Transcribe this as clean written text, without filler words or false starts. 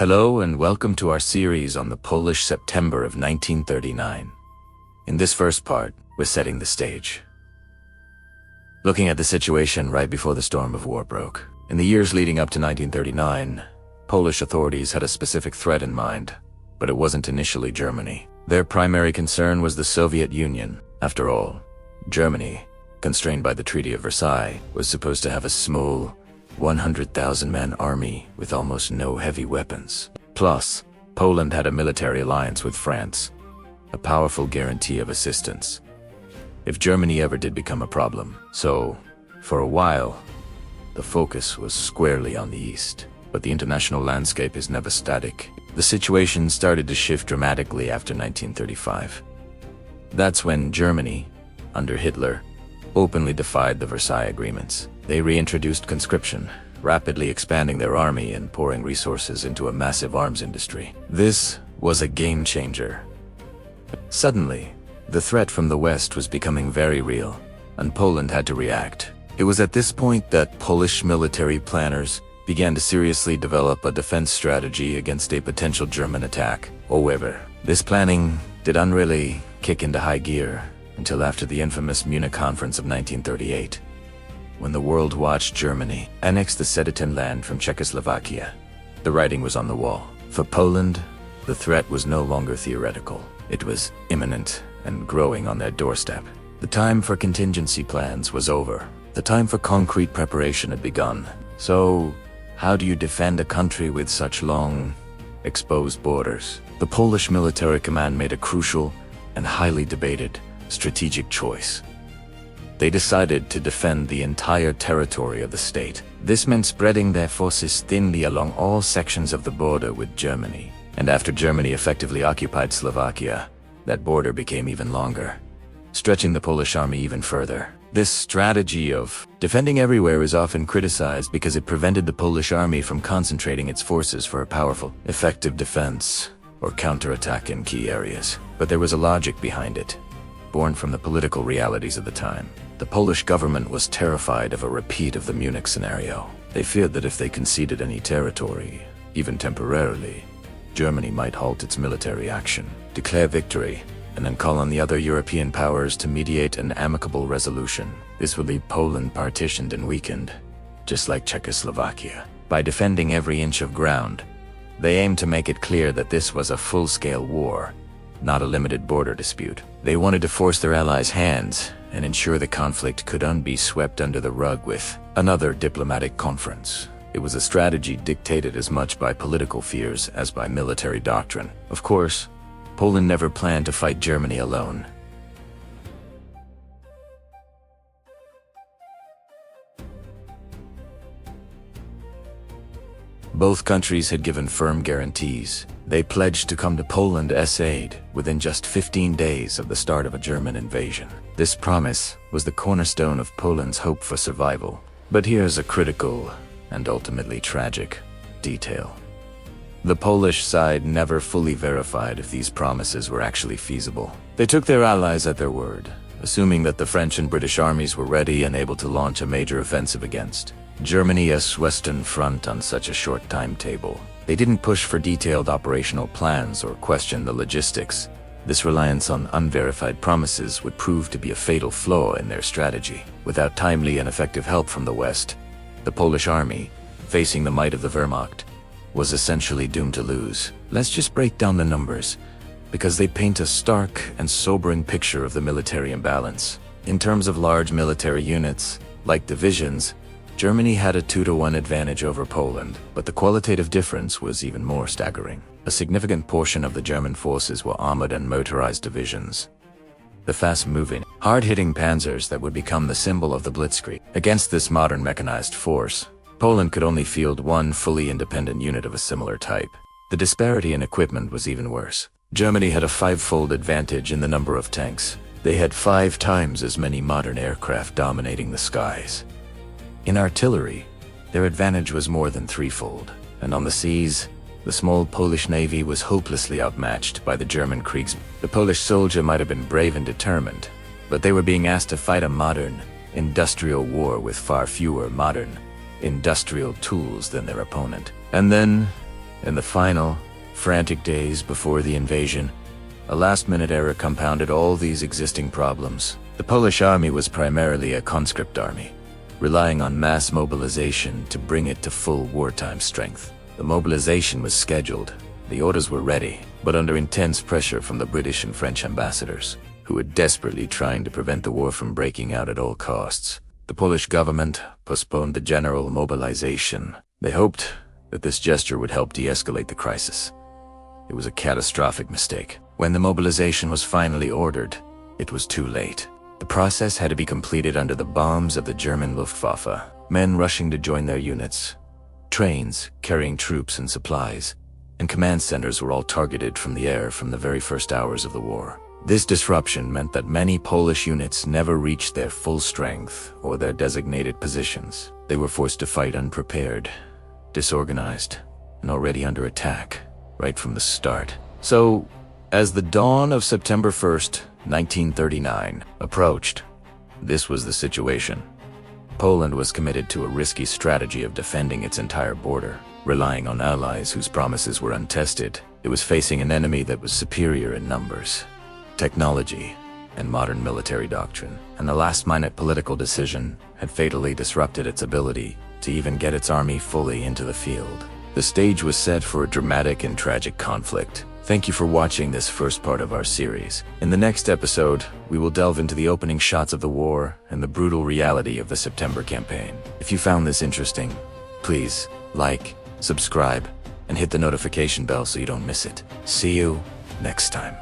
Hello and welcome to our series on the Polish September of 1939. In this first part, we're setting the stage. Looking at the situation right before the storm of war broke. In the years leading up to 1939, Polish authorities had a specific threat in mind, but it wasn't initially Germany. Their primary concern was the Soviet Union. After all, Germany, constrained by the Treaty of Versailles, was supposed to have a small 100,000-man army with almost no heavy weapons. Plus, Poland had a military alliance with France, a powerful guarantee of assistance if Germany ever did become a problem. So, for a while, the focus was squarely on the east. But the international landscape is never static. The situation started to shift dramatically after 1935. That's when Germany, under Hitler, openly defied the Versailles agreements. They reintroduced conscription, rapidly expanding their army and pouring resources into a massive arms industry. This was a game changer. Suddenly, the threat from the West was becoming very real, and Poland had to react. It was at this point that Polish military planners began to seriously develop a defense strategy against a potential German attack. However, this planning didn't really kick into high gear until after the infamous Munich Conference of 1938, when the world watched Germany annex the Sudetenland from Czechoslovakia. The writing was on the wall. For Poland, the threat was no longer theoretical. It was imminent and growing on their doorstep. The time for contingency plans was over. The time for concrete preparation had begun. So, how do you defend a country with such long, exposed borders? The Polish military command made a crucial and highly debated strategic choice. They decided to defend the entire territory of the state. This meant spreading their forces thinly along all sections of the border with Germany. And after Germany effectively occupied Slovakia, that border became even longer, stretching the Polish army even further. This strategy of defending everywhere is often criticized because it prevented the Polish army from concentrating its forces for a powerful, effective defense or counterattack in key areas. But there was a logic behind it, born from the political realities of the time. The Polish government was terrified of a repeat of the Munich scenario. They feared that if they conceded any territory, even temporarily, Germany might halt its military action, declare victory, and then call on the other European powers to mediate an amicable resolution. This would leave Poland partitioned and weakened, just like Czechoslovakia. By defending every inch of ground, they aimed to make it clear that this was a full-scale war, not a limited border dispute. They wanted to force their allies' hands and ensure the conflict couldn't be swept under the rug with another diplomatic conference. It was a strategy dictated as much by political fears as by military doctrine. Of course, Poland never planned to fight Germany alone. Both countries had given firm guarantees. They pledged to come to Poland as aid within just 15 days of the start of a German invasion. This promise was the cornerstone of Poland's hope for survival. But here's a critical and ultimately tragic detail. The Polish side never fully verified if these promises were actually feasible. They took their allies at their word, assuming that the French and British armies were ready and able to launch a major offensive against Germany's Western Front on such a short timetable. They didn't push for detailed operational plans or question the logistics. This reliance on unverified promises would prove to be a fatal flaw in their strategy. Without timely and effective help from the West, the Polish army, facing the might of the Wehrmacht, was essentially doomed to lose. Let's just break down the numbers, because they paint a stark and sobering picture of the military imbalance. In terms of large military units, like divisions, Germany had a 2-to-1 advantage over Poland, but the qualitative difference was even more staggering. A significant portion of the German forces were armored and motorized divisions, the fast-moving, hard-hitting panzers that would become the symbol of the Blitzkrieg. Against this modern mechanized force, Poland could only field one fully independent unit of a similar type. The disparity in equipment was even worse. Germany had a 5-fold advantage in the number of tanks. They had 5 times as many modern aircraft dominating the skies. In artillery, their advantage was more than 3-fold. And on the seas, the small Polish navy was hopelessly outmatched by the German Kriegsmarine. The Polish soldier might have been brave and determined, but they were being asked to fight a modern, industrial war with far fewer modern, industrial tools than their opponent. And then, In the final, frantic days before the invasion, a last-minute error compounded all these existing problems. The Polish army was primarily a conscript army, relying on mass mobilization to bring it to full wartime strength. The mobilization was scheduled, the orders were ready, but under intense pressure from the British and French ambassadors, who were desperately trying to prevent the war from breaking out at all costs. The Polish government postponed the general mobilization. They hoped that this gesture would help de-escalate the crisis. It was a catastrophic mistake. When the mobilization was finally ordered, it was too late. The process had to be completed under the bombs of the German Luftwaffe, men rushing to join their units, trains carrying troops and supplies, and command centers were all targeted from the air from the very first hours of the war. This disruption meant that many Polish units never reached their full strength or their designated positions. They were forced to fight unprepared, disorganized, and already under attack right from the start. So, as the dawn of September 1st, 1939 approached, this was the situation. Poland was committed to a risky strategy of defending its entire border, relying on allies whose promises were untested. It was facing an enemy that was superior in numbers, technology, and modern military doctrine, and the last-minute political decision had fatally disrupted its ability to even get its army fully into the field. The stage was set for a dramatic and tragic conflict. Thank you for watching this first part of our series. In the next episode, we will delve into the opening shots of the war and the brutal reality of the September campaign. If you found this interesting, please like, subscribe, and hit the notification bell so you don't miss it. See you next time.